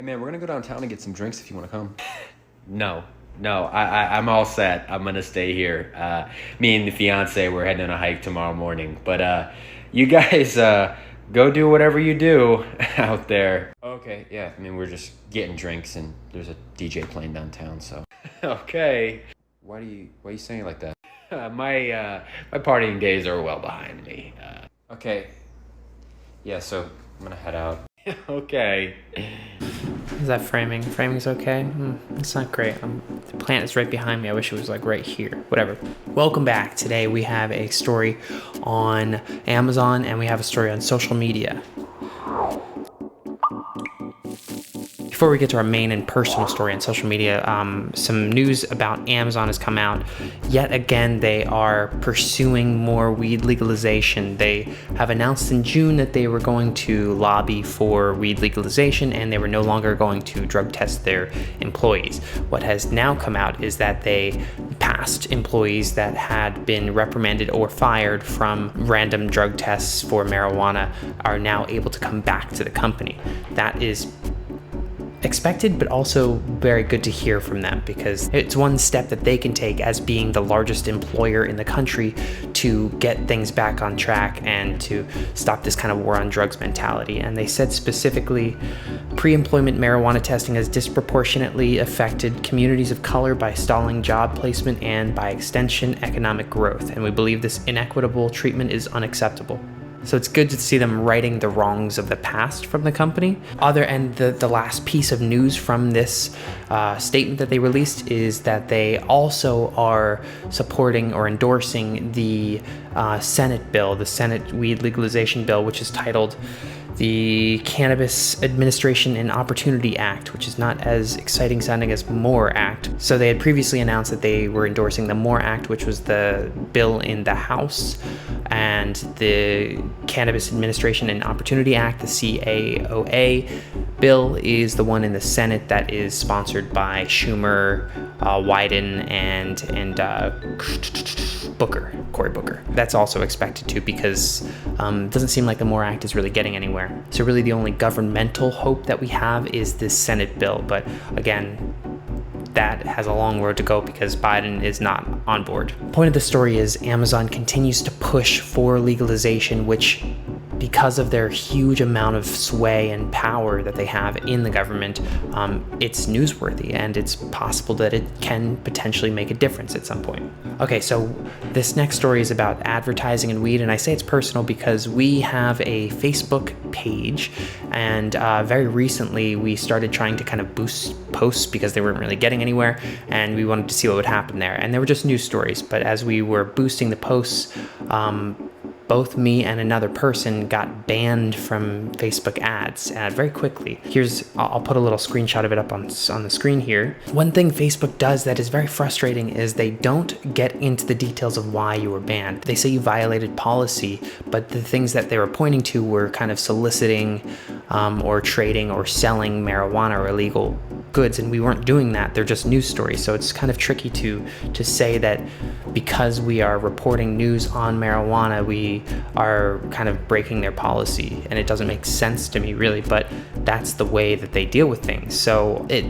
Hey man, we're gonna go downtown and get some drinks if you wanna come. No, no, I'm all set. I'm gonna stay here. Me and the fiance, we're heading on a hike tomorrow morning. But you guys, go do whatever you do out there. Okay, yeah, I mean, we're just getting drinks and there's a DJ playing downtown, so. Okay. Why are you saying it like that? My partying days are well behind me. Okay, yeah, so I'm gonna head out. Okay. Is that framing? Framing's okay? It's not great. The plant is right behind me. I wish it was like right here. Whatever. Welcome back. Today we have a story on Amazon and we have a story on social media. Before we get to our main and personal story on social media, some news about Amazon has come out. Yet again, they are pursuing more weed legalization. They have announced in June that they were going to lobby for weed legalization and they were no longer going to drug test their employees. What has now come out is that they past employees that had been reprimanded or fired from random drug tests for marijuana are now able to come back to the company. That is expected, but also very good to hear from them because it's one step that they can take as being the largest employer in the country to get things back on track and to stop this kind of war on drugs mentality. And they said specifically, pre-employment marijuana testing has disproportionately affected communities of color by stalling job placement and by extension economic growth. And we believe this inequitable treatment is unacceptable. So it's good to see them righting the wrongs of the past from the company. The last piece of news from this statement that they released is that they also are supporting or endorsing the Senate bill, the Senate weed legalization bill, which is titled the Cannabis Administration and Opportunity Act, which is not as exciting sounding as MORE Act. So they had previously announced that they were endorsing the MORE Act, which was the bill in the House, and the Cannabis Administration and Opportunity Act, the CAOA bill, is the one in the Senate that is sponsored by Schumer, Wyden, and Cory Booker. That's also expected to because it doesn't seem like the MORE Act is really getting anywhere. So really the only governmental hope that we have is this Senate bill. But again, that has a long road to go because Biden is not on board. Point of the story is Amazon continues to push for legalization, which because of their huge amount of sway and power that they have in the government, it's newsworthy and it's possible that it can potentially make a difference at some point. Okay, so this next story is about advertising and weed, and I say it's personal because we have a Facebook page, and very recently we started trying to kind of boost posts because they weren't really getting anywhere, and we wanted to see what would happen there. And they were just news stories, but as we were boosting the posts, both me and another person got banned from Facebook ads very quickly. I'll put a little screenshot of it up on the screen here. One thing Facebook does that is very frustrating is they don't get into the details of why you were banned. They say you violated policy, but the things that they were pointing to were kind of soliciting or trading or selling marijuana or illegal goods, and we weren't doing that. They're just news stories. So it's kind of tricky to say that because we are reporting news on marijuana, we are kind of breaking their policy, and it doesn't make sense to me really, but that's the way that they deal with things. So it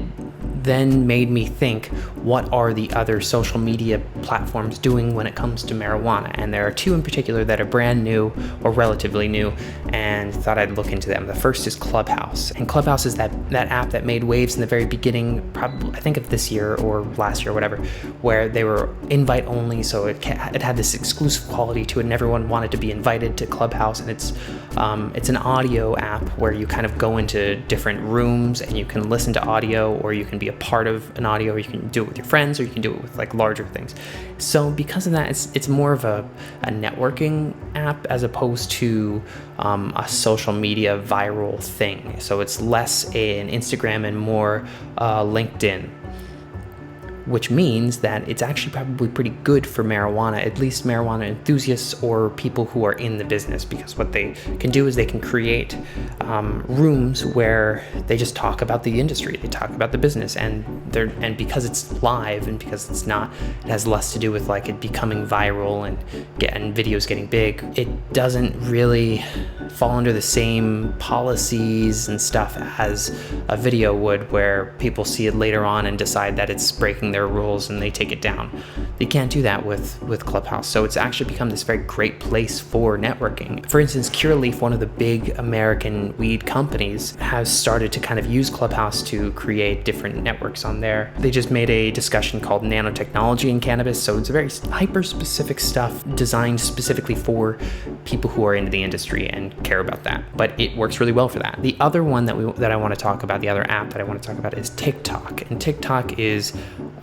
then made me think, what are the other social media platforms doing when it comes to marijuana? And there are two in particular that are brand new or relatively new, and thought I'd look into them. The first is Clubhouse, and Clubhouse is that app that made waves in the very beginning, probably I think of this year or last year or whatever, where they were invite only, so it had this exclusive quality to it, and everyone wanted to be invited to Clubhouse. And it's an audio app where you kind of go into different rooms and you can listen to audio, or you can be a part of an audio, or you can do it with your friends, or you can do it with like larger things. So because of that, it's more of a networking app as opposed to a social media viral thing. So it's less an Instagram and more LinkedIn, which means that it's actually probably pretty good for marijuana, at least marijuana enthusiasts or people who are in the business, because what they can do is they can create rooms where they just talk about the industry, they talk about the business, and because it's live and because it has less to do with like it becoming viral and videos getting big, it doesn't really fall under the same policies and stuff as a video would, where people see it later on and decide that it's breaking their rules and they take it down. They can't do that with Clubhouse. So it's actually become this very great place for networking. For instance, Curaleaf, one of the big American weed companies, has started to kind of use Clubhouse to create different networks on there. They just made a discussion called nanotechnology in cannabis. So it's very hyper-specific stuff designed specifically for people who are into the industry and care about that. But it works really well for that. The other one that I want to talk about, the other app that I want to talk about, is TikTok. And TikTok is,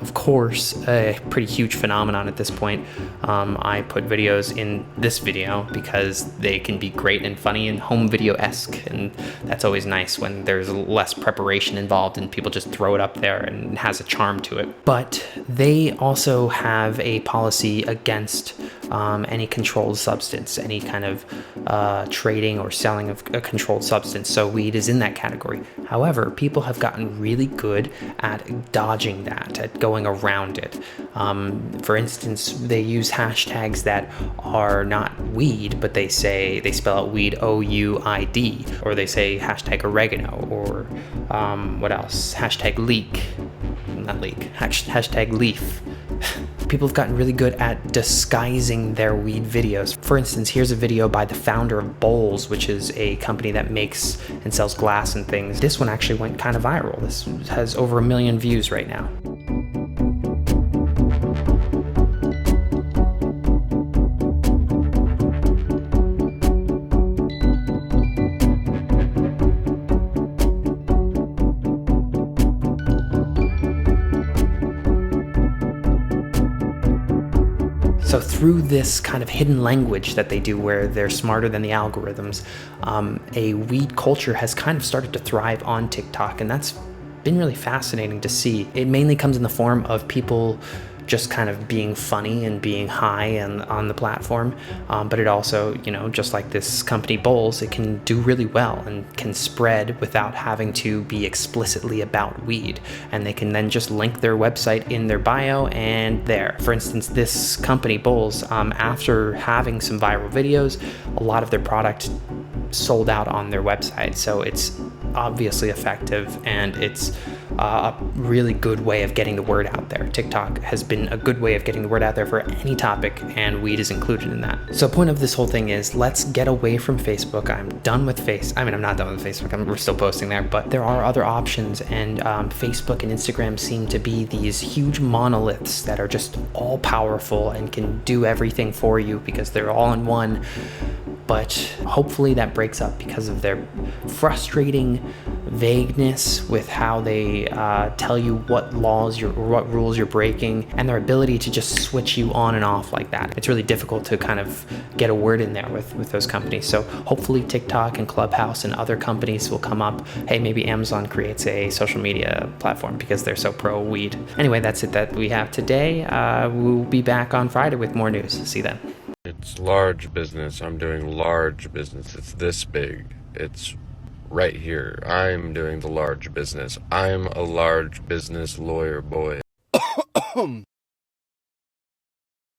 of course, a pretty huge phenomenon at this point. I put videos in this video because they can be great and funny and home video-esque, and that's always nice when there's less preparation involved and people just throw it up there and it has a charm to it. But they also have a policy against any controlled substance, any kind of trading or selling of a controlled substance. So weed is in that category. However, people have gotten really good at dodging that, at going around it. For instance, they use hashtags that are not weed, but they spell out weed O-U-I-D, or they say hashtag oregano, or what else? Hashtag leek, not leek, hashtag leaf. People have gotten really good at disguising their weed videos. For instance, here's a video by the founder of Bowls, which is a company that makes and sells glass and things. This one actually went kind of viral. This has over 1 million views right now. So through this kind of hidden language that they do, where they're smarter than the algorithms, a weed culture has kind of started to thrive on TikTok, and that's been really fascinating to see. It mainly comes in the form of people just kind of being funny and being high and on the platform, but it also, just like this company Bowls, it can do really well and can spread without having to be explicitly about weed, and they can then just link their website in their bio and there. For instance, this company Bowls, after having some viral videos, a lot of their product sold out on their website, so it's obviously effective, and it's a really good way of getting the word out there. TikTok has been a good way of getting the word out there for any topic, and weed is included in that. So the point of this whole thing is, let's get away from Facebook. I'm done with I'm not done with Facebook. We're still posting there, but there are other options, and Facebook and Instagram seem to be these huge monoliths that are just all powerful and can do everything for you because they're all in one. But hopefully that breaks up because of their frustrating vagueness with how they tell you what laws or what rules you're breaking, and their ability to just switch you on and off like that. It's really difficult to kind of get a word in there with those companies. So hopefully TikTok and Clubhouse and other companies will come up. Hey, maybe Amazon creates a social media platform because they're so pro weed. Anyway, that's it that we have today. We'll be back on Friday with more news. See you then. It's large business. I'm doing large business. It's this big. It's right here. I'm doing the large business. I'm a large business lawyer boy.